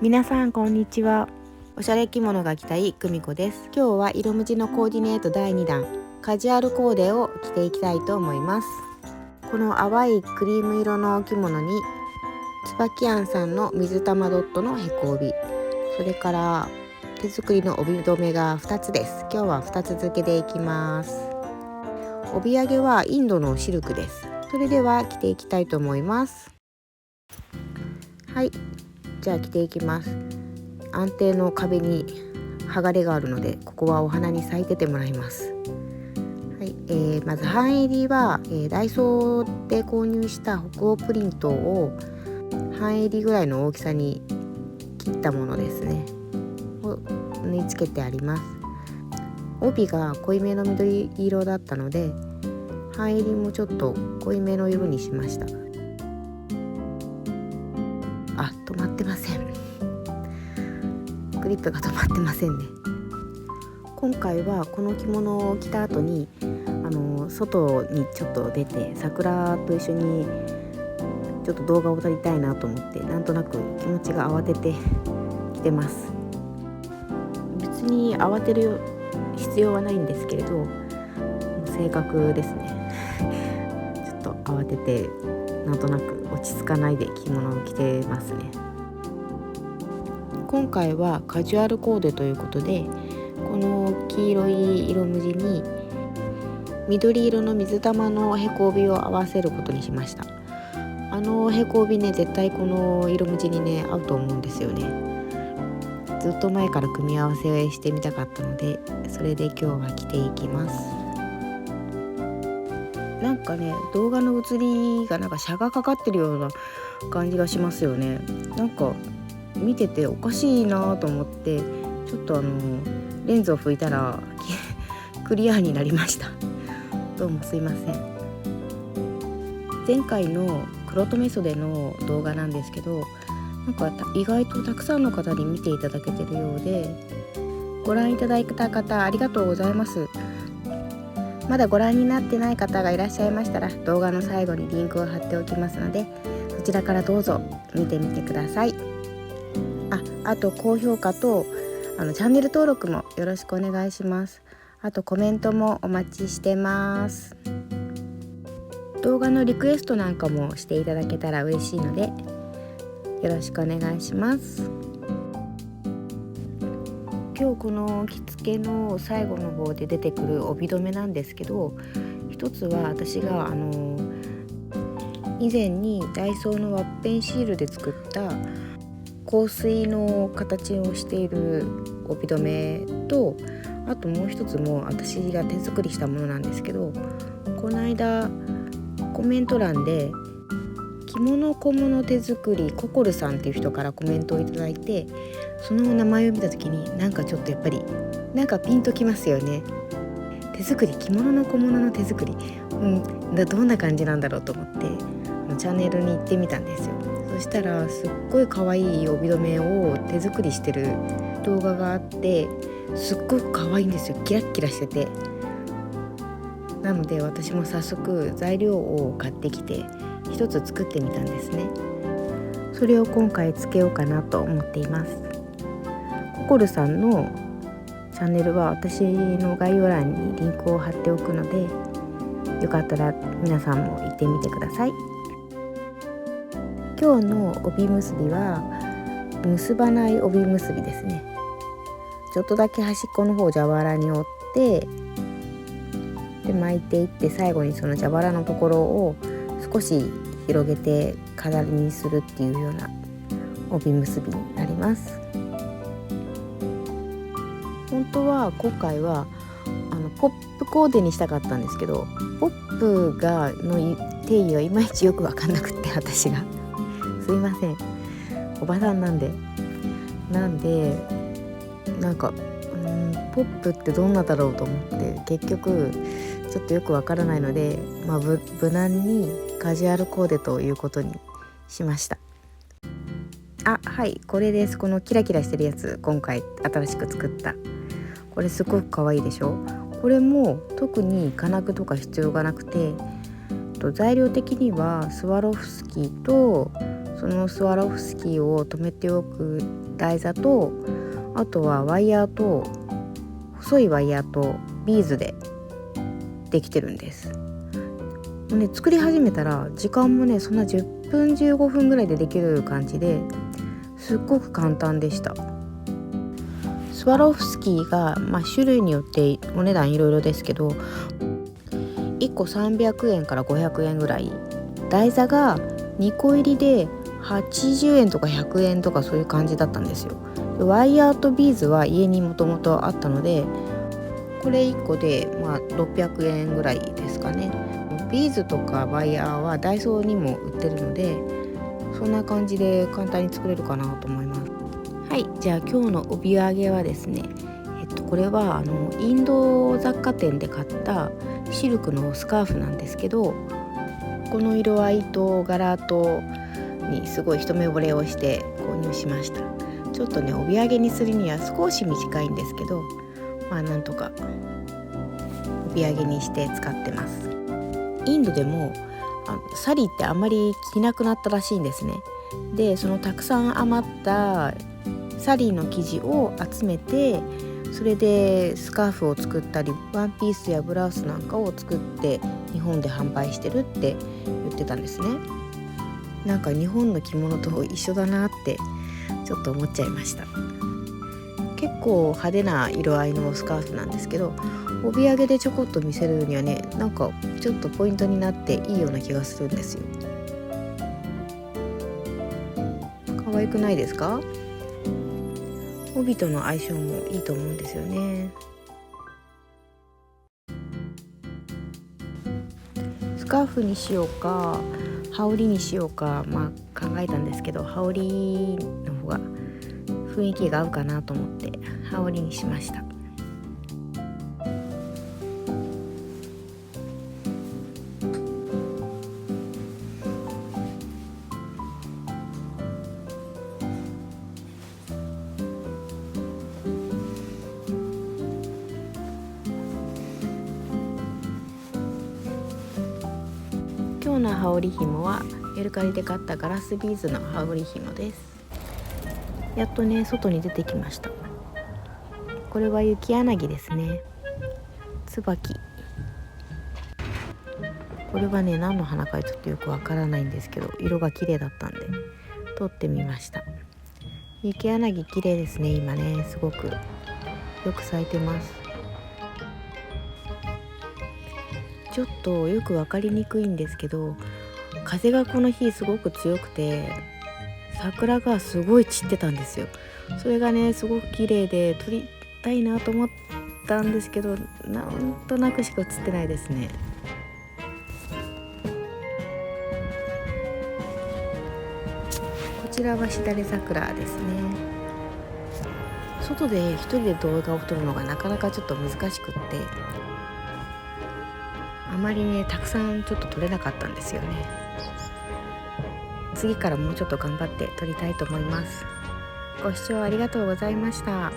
皆さんこんにちは。おしゃれ着物が着たい久美子です。今日は色無地のコーディネート第2弾カジュアルコーデを着ていきたいと思います。この淡いクリーム色の着物に椿庵さんの水玉ドットのへこ帯、それから手作りの帯留めが2つです。今日は2つ付けでいきます。帯揚げはインドのシルクです。それでは着ていきたいと思います。はい、じゃあ着ていきます。安定の壁に剥がれがあるので、ここはお花に咲いててもらいます。はい、まず半襟は、ダイソーで購入した北欧プリントを半襟ぐらいの大きさに切ったものですねを縫い付けてあります。帯が濃いめの緑色だったので半襟もちょっと濃いめの色にしました。止まってません。クリップが止まってませんね。今回はこの着物を着た後に外にちょっと出て桜と一緒にちょっと動画を撮りたいなと思って、なんとなく気持ちが慌てて着てます。別に慌てる必要はないんですけれど、性格ですねちょっと慌ててなんとなく落ち着かないで着物を着てますね。今回はカジュアルコーデということで、この黄色い色無地に緑色の水玉のへこ帯を合わせることにしました。へこ帯ね、絶対この色無地にね合うと思うんですよね。ずっと前から組み合わせしてみたかったので、それで今日は着ていきます。なんかね、動画の写りがなんかシャがかかってるような感じがしますよね。なんか見てておかしいなと思って、ちょっとレンズを拭いたらクリアになりました。どうもすいません。前回の黒留め袖の動画なんですけど、なんか意外とたくさんの方に見ていただけてるようで、ご覧いただいた方ありがとうございます。まだご覧になってない方がいらっしゃいましたら、動画の最後にリンクを貼っておきますので、そちらからどうぞ見てみてください。あと高評価とチャンネル登録もよろしくお願いします。あとコメントもお待ちしてます。動画のリクエストなんかもしていただけたら嬉しいのでよろしくお願いします。今日この着付けの最後の方で出てくる帯留めなんですけど、一つは私が以前にダイソーのワッペンシールで作った香水の形をしている帯留めと、あともう一つも私が手作りしたものなんですけど、この間コメント欄で着物小物手作りココルさんっていう人からコメントをいただいて、その名前を見た時になんかちょっとやっぱりなんかピンときますよね。手作り、着物の小物の手作り、どんな感じなんだろうと思ってチャンネルに行ってみたんですよ。そしたらすっごい可愛い帯留めを手作りしてる動画があって、すっごく可愛いんですよ。キラッキラしてて、なので私も早速材料を買ってきて一つ作ってみたんですね。それを今回つけようかなと思っています。ココルさんのチャンネルは私の概要欄にリンクを貼っておくので、よかったら皆さんも行ってみてください。今日の帯結びは結ばない帯結びですね。ちょっとだけ端っこの方を蛇腹に折ってで巻いていって、最後にその蛇腹のところを少し広げて飾りにするっていうような帯結びになります。本当は今回はポップコーデにしたかったんですけど、ポップの定義はいまいちよく分かんなくって、私がすいません、おばさんなんでなんかポップってどんなだろうと思って、結局ちょっとよくわからないので、無難にカジュアルコーデということにしました。はい、これです。このキラキラしてるやつ、今回新しく作った、これすごく可愛いでしょ。これも特に金具とか必要がなくて、材料的にはスワロフスキーと、そのスワロフスキーを止めておく台座と、あとはワイヤーと細いワイヤーとビーズでできてるんです。もうね、作り始めたら時間もねそんな10分15分ぐらいでできる感じですっごく簡単でした。スワロフスキーが、種類によってお値段いろいろですけど、1個300円から500円ぐらい、台座が2個入りで80円とか100円とかそういう感じだったんですよ。ワイヤーとビーズは家にもともとあったので、これ1個で600円ぐらいですかね。ビーズとかワイヤーはダイソーにも売ってるので、そんな感じで簡単に作れるかなと思います。はい、じゃあ今日の帯揚げはですね、これはインド雑貨店で買ったシルクのスカーフなんですけど、この色合いと柄とにすごい一目惚れをして購入しました。ちょっとね、帯揚げにするには少し短いんですけど、なんとか帯揚げにして使ってます。インドでもサリーってあんまり着なくなったらしいんですね。で、そのたくさん余ったサリーの生地を集めて、それでスカーフを作ったりワンピースやブラウスなんかを作って日本で販売してるって言ってたんですね。なんか日本の着物と一緒だなってちょっと思っちゃいました。結構派手な色合いのスカーフなんですけど、帯揚げでちょこっと見せるにはね、なんかちょっとポイントになっていいような気がするんですよ。可愛くないですか？帯との相性もいいと思うんですよね。スカーフにしようか羽織にしようか、考えたんですけど、羽織の方が雰囲気が合うかなと思って羽織にしました。今日の羽織紐はメルカリで買ったガラスビーズの羽織紐です。やっとね、外に出てきました。これは雪柳ですね。椿。これはね、何の花かちょっとよくわからないんですけど、色が綺麗だったんで撮ってみました。雪柳綺麗ですね。今ね、すごくよく咲いてます。ちょっとよく分かりにくいんですけど、風がこの日すごく強くて桜がすごい散ってたんですよ。それがねすごく綺麗で撮りたいなと思ったんですけど、なんとなくしか映ってないですね。こちらはしだれ桜ですね。外で一人で動画を撮るのがなかなかちょっと難しくって、あまりねたくさんちょっと撮れなかったんですよね。次からもうちょっと頑張って撮りたいと思います。ご視聴ありがとうございました。